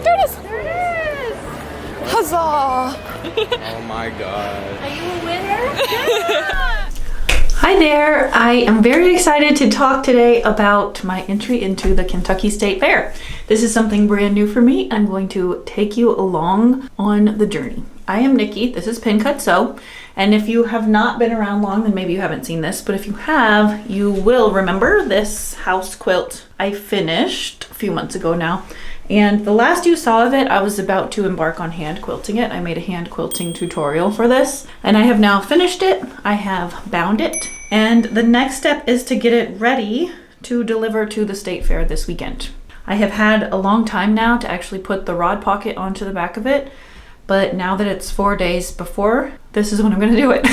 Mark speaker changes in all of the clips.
Speaker 1: there it is. There it is. Huzzah.
Speaker 2: Oh my god.
Speaker 1: Are you a winner? Yeah.
Speaker 3: Hi there, I am very excited to talk today about my entry into the Kentucky State Fair. This is something brand new for me. I'm going to take you along on the journey. I am Nikki, this is Pin Cut Sew, and if you have not been around long, then maybe you haven't seen this, but if you have, you will remember this house quilt I finished a few months ago now. And the last you saw of it, I was about to embark on hand quilting it. I made a hand quilting tutorial for this, and I have now finished it. I have bound it, and the next step is to get it ready to deliver to the state fair this weekend. I have had a long time now to actually put the rod pocket onto the back of it, but now that it's 4 days before, this is when I'm gonna do it.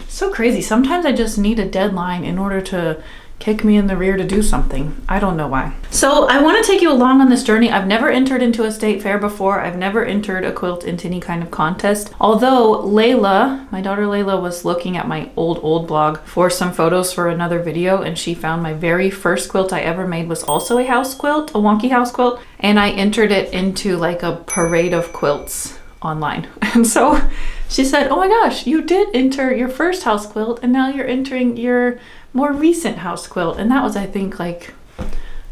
Speaker 3: So crazy. Sometimes I just need a deadline in order to kick me in the rear to do something. I don't know why. So I want to take you along on this journey. I've never entered into a state fair before. I've never entered a quilt into any kind of contest. Although Layla, my daughter Layla, was looking at my old blog for some photos for another video, and she found my very first quilt I ever made was also a house quilt, a wonky house quilt, and I entered it into like a parade of quilts online. And so she said, oh my gosh, you did enter your first house quilt and now you're entering your more recent house quilt. And that was, I think, like,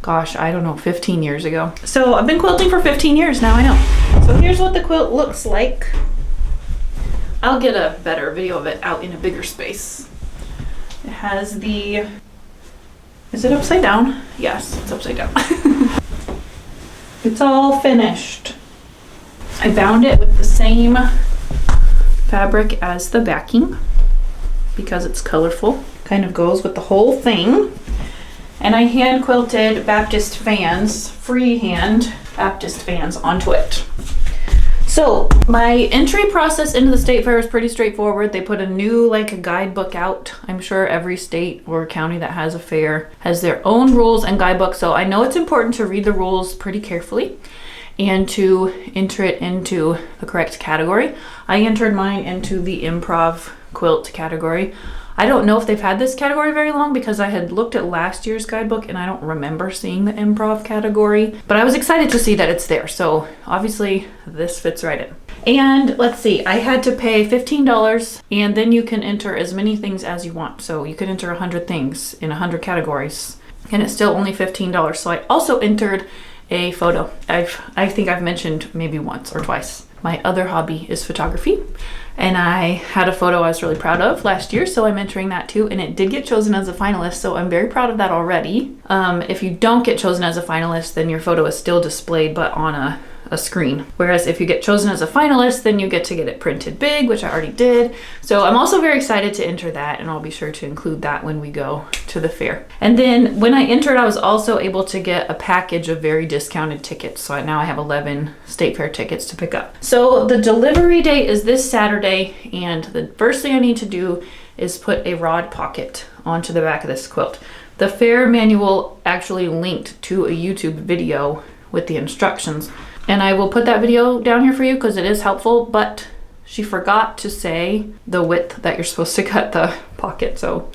Speaker 3: gosh, I don't know, 15 years ago. So I've been quilting for 15 years now, I know. So here's what the quilt looks like. I'll get a better video of it out in a bigger space. It has the, is it upside down? Yes, it's upside down. It's all finished. I bound it with the same fabric as the backing because it's colorful. Kind of goes with the whole thing. And I hand quilted Baptist fans, freehand Baptist fans onto it. So my entry process into the state fair is pretty straightforward. They put a new like guidebook out. I'm sure every state or county that has a fair has their own rules and guidebook. So I know it's important to read the rules pretty carefully and to enter it into the correct category. I entered mine into the improv quilt category. I don't know if they've had this category very long because I had looked at last year's guidebook and I don't remember seeing the improv category, but I was excited to see that it's there. So obviously this fits right in. And let's see, I had to pay $15 and then you can enter as many things as you want. So you could enter 100 things in 100 categories and it's still only $15. So I also entered a photo. I think I've mentioned maybe once or twice. My other hobby is photography, and I had a photo I was really proud of last year, so I'm entering that too, and it did get chosen as a finalist, so I'm very proud of that already. If you don't get chosen as a finalist, then your photo is still displayed, but on a screen. Whereas if you get chosen as a finalist, then you get to get it printed big, which I already did. So I'm also very excited to enter that, and I'll be sure to include that when we go to the fair. And then when I entered, I was also able to get a package of very discounted tickets. So now I have 11 state fair tickets to pick up. So the delivery date is this Saturday, and the first thing I need to do is put a rod pocket onto the back of this quilt. The fair manual actually linked to a YouTube video with the instructions, and I will put that video down here for you because it is helpful, but she forgot to say the width that you're supposed to cut the pocket. So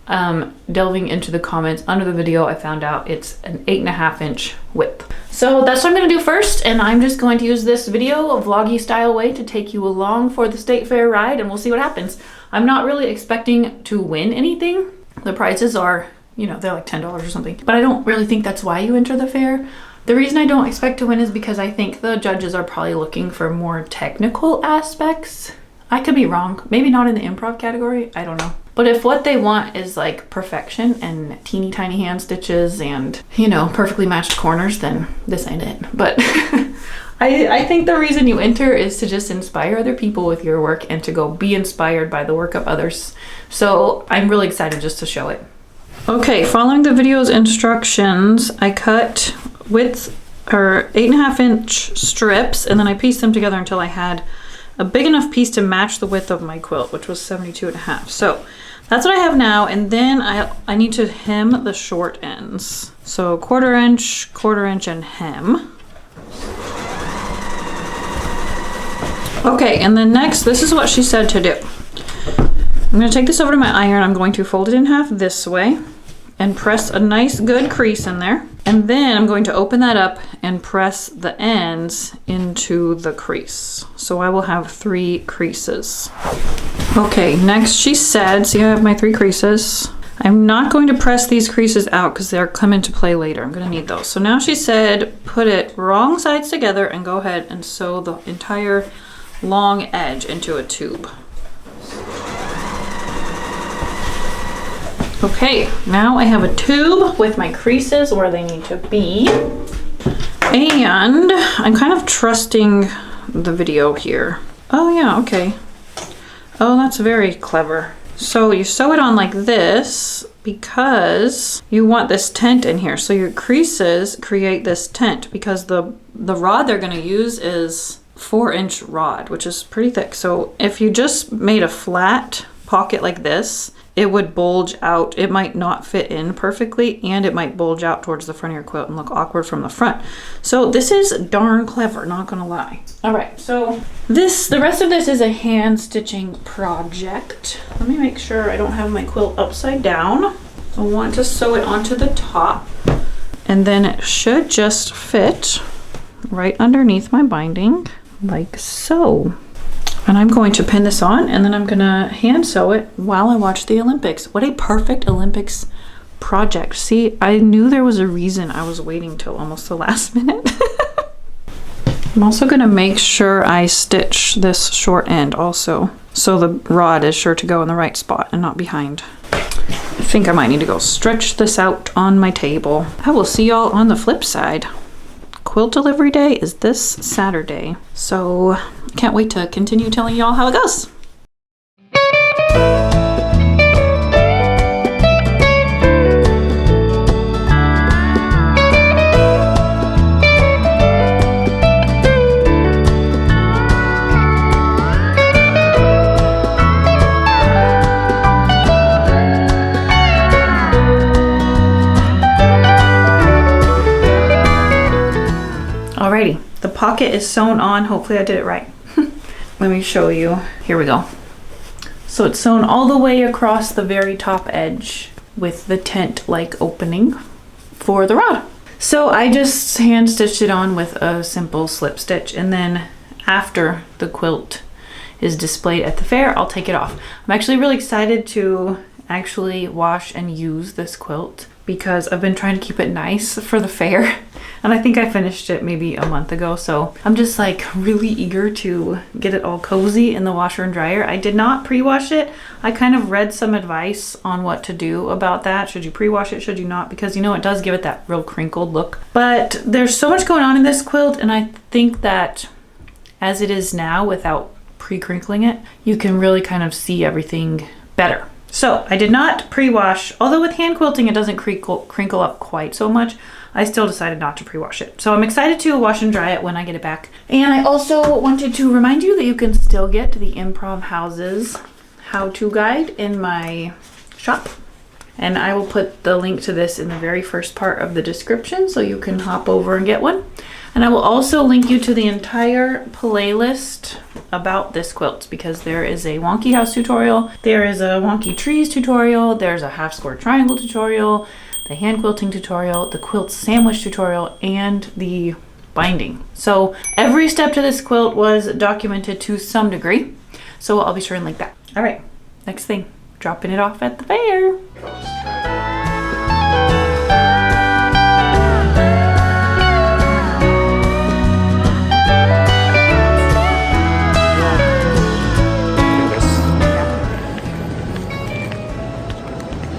Speaker 3: delving into the comments under the video, I found out it's an 8.5 inch width. So that's what I'm gonna do first, and I'm just going to use this video, a vloggy style way, to take you along for the state fair ride, and we'll see what happens. I'm not really expecting to win anything. The prizes are, you know, they're like $10 or something, but I don't really think that's why you enter the fair. The reason I don't expect to win is because I think the judges are probably looking for more technical aspects. I could be wrong. Maybe not in the improv category. I don't know. But if what they want is like perfection and teeny tiny hand stitches and, you know, perfectly matched corners, then this ain't it. But I think the reason you enter is to just inspire other people with your work and to go be inspired by the work of others. So I'm really excited just to show it. Okay, following the video's instructions, I cut width or 8.5 inch strips, and then I pieced them together until I had a big enough piece to match the width of my quilt, which was 72.5. So that's what I have now, and then I need to hem the short ends. So quarter inch, and hem. Okay, and then next, this is what she said to do. I'm gonna take this over to my iron. I'm going to fold it in half this way and press a nice good crease in there. And then I'm going to open that up and press the ends into the crease. So I will have 3 creases. Okay, next she said, see I have my 3 creases. I'm not going to press these creases out because they'll come into play later. I'm gonna need those. So now she said, put it wrong sides together and go ahead and sew the entire long edge into a tube. Okay, now I have a tube with my creases where they need to be. And I'm kind of trusting the video here. Oh yeah, okay. Oh, that's very clever. So you sew it on like this because you want this tent in here. So your creases create this tent because the rod they're gonna use is 4-inch rod, which is pretty thick. So if you just made a flat pocket like this, it would bulge out. It might not fit in perfectly and it might bulge out towards the front of your quilt and look awkward from the front. So this is darn clever, not gonna lie. All right, so the rest of this is a hand stitching project. Let me make sure I don't have my quilt upside down. I want to sew it onto the top and then it should just fit right underneath my binding like so. And I'm going to pin this on and then I'm gonna hand sew it while I watch the Olympics. What a perfect Olympics project. See, I knew there was a reason I was waiting till almost the last minute. I'm also gonna make sure I stitch this short end also, so the rod is sure to go in the right spot and not behind. I think I might need to go stretch this out on my table. I will see y'all on the flip side. Quilt delivery day is this Saturday, so can't wait to continue telling y'all how it goes. Alrighty, the pocket is sewn on. Hopefully I did it right. Let me show you. Here we go. So it's sewn all the way across the very top edge with the tent-like opening for the rod. So I just hand stitched it on with a simple slip stitch, and then after the quilt is displayed at the fair, I'll take it off. I'm actually really excited to actually wash and use this quilt because I've been trying to keep it nice for the fair. And I think I finished it maybe a month ago. So I'm just like really eager to get it all cozy in the washer and dryer. I did not pre-wash it. I kind of read some advice on what to do about that. Should you pre-wash it? Should you not? Because you know, it does give it that real crinkled look. But there's so much going on in this quilt. And I think that as it is now without pre-crinkling it, you can really kind of see everything better. So I did not pre-wash, although with hand quilting it doesn't crinkle up quite so much. I still decided not to pre-wash it. So I'm excited to wash and dry it when I get it back. And I also wanted to remind you that you can still get the Improv Houses how-to guide in my shop. And I will put the link to this in the very first part of the description so you can hop over and get one. And I will also link you to the entire playlist about this quilt because there is a wonky house tutorial, there is a wonky trees tutorial, there's a half square triangle tutorial, the hand quilting tutorial, the quilt sandwich tutorial, and the binding. So every step to this quilt was documented to some degree. So I'll be sure and link that. All right, next thing, dropping it off at the fair.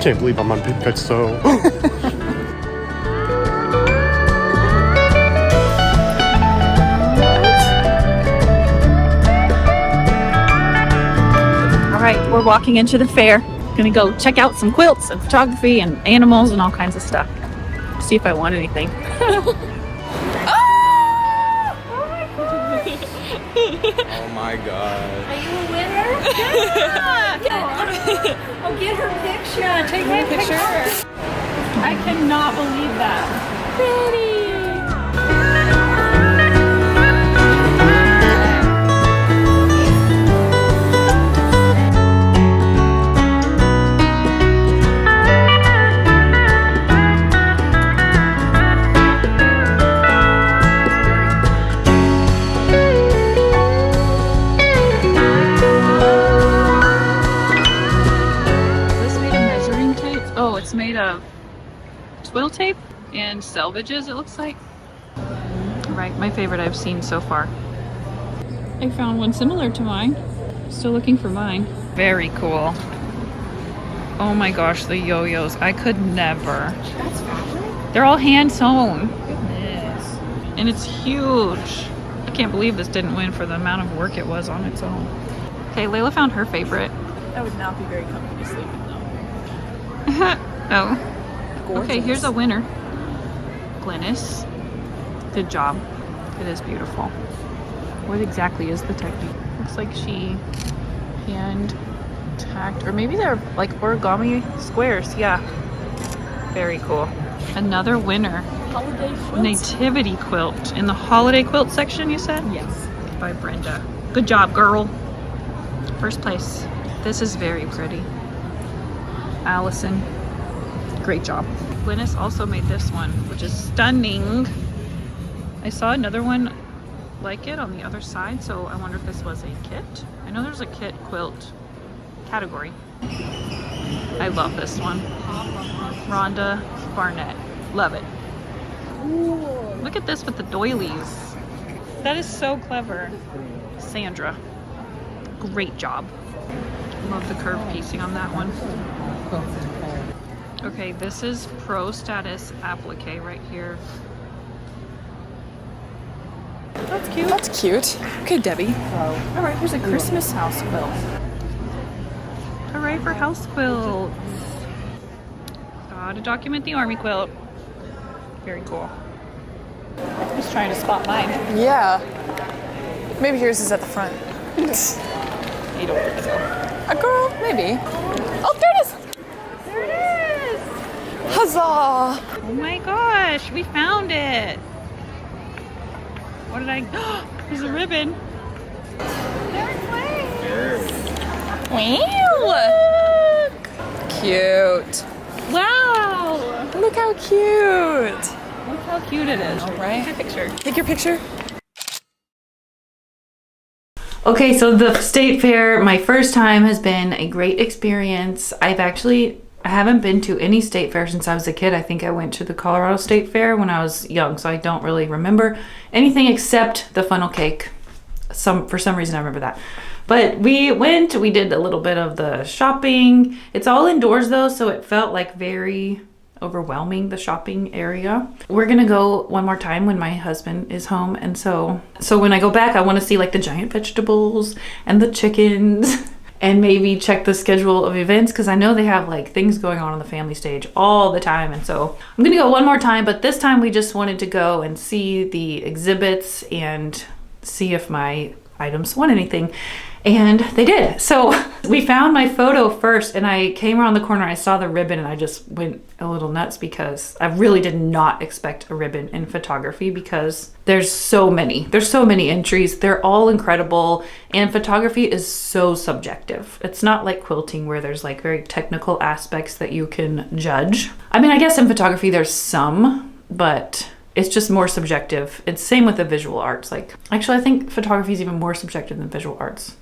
Speaker 4: Can't believe I'm on Pit so.
Speaker 3: All right, we're walking into the fair. Gonna go check out some quilts and photography and animals and all kinds of stuff. See if I want anything.
Speaker 2: Oh my god.
Speaker 1: Are you a winner? Yeah. Oh, get her picture. Take my picture.
Speaker 3: I cannot believe that.
Speaker 1: Pretty.
Speaker 3: twill tape and selvages, it looks like. Right, my favorite I've seen so far. I found one similar to mine. Still looking for mine. Very cool. Oh my gosh, the yo-yos. I could never. They're all hand sewn. Goodness. And it's huge. I can't believe this didn't win for the amount of work it was on its own. Okay, Layla found her favorite.
Speaker 5: That would not be very comfortable sleeping though.
Speaker 3: Oh.
Speaker 5: Gorgeous.
Speaker 3: Okay, here's a winner. Glynis. Good job. It is beautiful. What exactly is the technique? Looks like she hand tacked, or maybe they're like origami squares. Yeah. Very cool. Another winner.
Speaker 5: Holiday quilt.
Speaker 3: Nativity quilt. In the holiday quilt section, you said?
Speaker 5: Yes.
Speaker 3: By Brenda. Good job, girl. First place. This is very pretty. Allison. Great job. Glynis also made this one, which is stunning. I saw another one like it on the other side, so I wonder if this was a kit. I know there's a kit quilt category. I love this one. Rhonda Barnett. Love it.
Speaker 5: Ooh.
Speaker 3: Look at this with the doilies. That is so clever. Sandra. Great job. Love the curved piecing on that one. Okay, this is Pro Status Applique right here.
Speaker 5: That's cute. That's cute. Okay, Debbie. All right, here's a Christmas house quilt.
Speaker 3: Hooray for house quilts. Gotta document the army quilt. Very cool. Just trying to spot mine.
Speaker 5: Yeah. Maybe yours is at the front.
Speaker 3: You don't think so.
Speaker 5: A girl, maybe. Oh, there it is.
Speaker 3: There it is!
Speaker 5: Huzzah!
Speaker 3: Oh my gosh, we found it. What did I... There's a ribbon.
Speaker 5: Wow. Cute.
Speaker 3: Wow!
Speaker 5: Look how cute.
Speaker 3: Look how cute it is.
Speaker 5: All right.
Speaker 3: Take a picture.
Speaker 5: Take your picture.
Speaker 3: Okay, so the state fair, my first time, has been a great experience. I haven't been to any state fair since I was a kid. I think I went to the Colorado State Fair when I was young, so I don't really remember anything except the funnel cake. For some reason I remember that. But we did a little bit of the shopping. It's all indoors though, so it felt like very overwhelming, the shopping area. We're gonna go one more time when my husband is home, and so when I go back I want to see like the giant vegetables and the chickens and maybe check the schedule of events, because I know they have like things going on the family stage all the time, and so I'm gonna go one more time, but this time we just wanted to go and see the exhibits and see if my items won anything. And they did. So we found my photo first, and I came around the corner, I saw the ribbon, and I just went a little nuts because I really did not expect a ribbon in photography, because there's so many entries. They're all incredible, and photography is so subjective. It's not like quilting where there's like very technical aspects that you can judge. I mean, I guess in photography there's some, but it's just more subjective. It's same with the visual arts. Like, actually, I think photography is even more subjective than visual arts.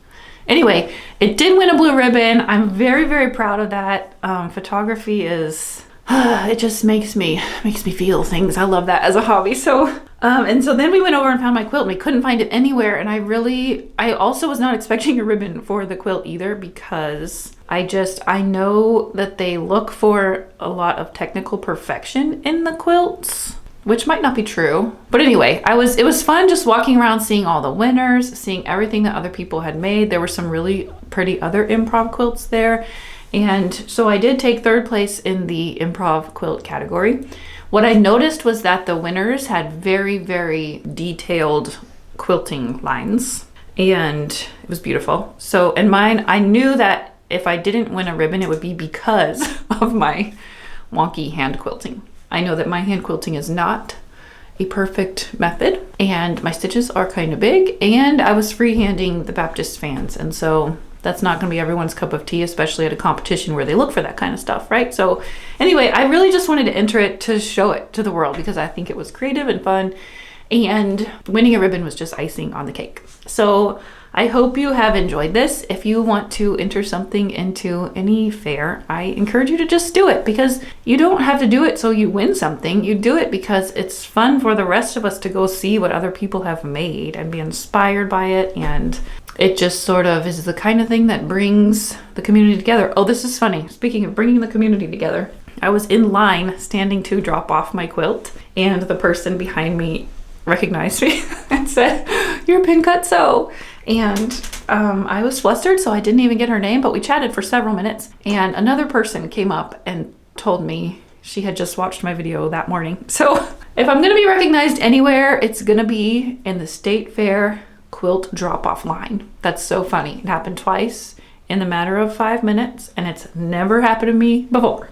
Speaker 3: Anyway, it did win a blue ribbon. I'm very, very proud of that. Photography is, it just makes me feel things. I love that as a hobby. So, and so then we went over and found my quilt, and we couldn't find it anywhere. And I also was not expecting a ribbon for the quilt either, because I know that they look for a lot of technical perfection in the quilts, which might not be true. But anyway, it was fun just walking around, seeing all the winners, seeing everything that other people had made. There were some really pretty other improv quilts there. And so I did take third place in the improv quilt category. What I noticed was that the winners had very, very detailed quilting lines, and it was beautiful. So, and mine, I knew that if I didn't win a ribbon, it would be because of my wonky hand quilting. I know that my hand quilting is not a perfect method, and my stitches are kind of big, and I was freehanding the Baptist fans, and so that's not going to be everyone's cup of tea, especially at a competition where they look for that kind of stuff, right? So anyway, I really just wanted to enter it to show it to the world, because I think it was creative and fun, and winning a ribbon was just icing on the cake. So I hope you have enjoyed this. If you want to enter something into any fair, I encourage you to just do it, because you don't have to do it so you win something. You do it because it's fun for the rest of us to go see what other people have made and be inspired by it. And it just sort of is the kind of thing that brings the community together. Oh, this is funny. Speaking of bringing the community together, I was in line standing to drop off my quilt, and the person behind me recognized me and said, "You're Pin Cut Sew." And I was flustered, so I didn't even get her name, but we chatted for several minutes. And another person came up and told me she had just watched my video that morning. So if I'm gonna be recognized anywhere, it's gonna be in the State Fair quilt drop-off line. That's so funny. It happened twice in the matter of 5 minutes, and it's never happened to me before.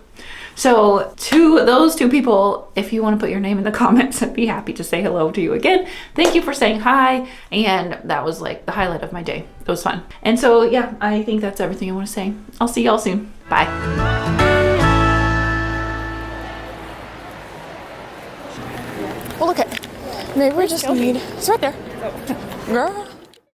Speaker 3: So to those two people, if you want to put your name in the comments, I'd be happy to say hello to you again. Thank you for saying hi. And that was like the highlight of my day. It was fun. And so, yeah, I think that's everything I want to say. I'll see y'all soon. Bye.
Speaker 5: Well, okay. Maybe we just need... It's right there. Girl.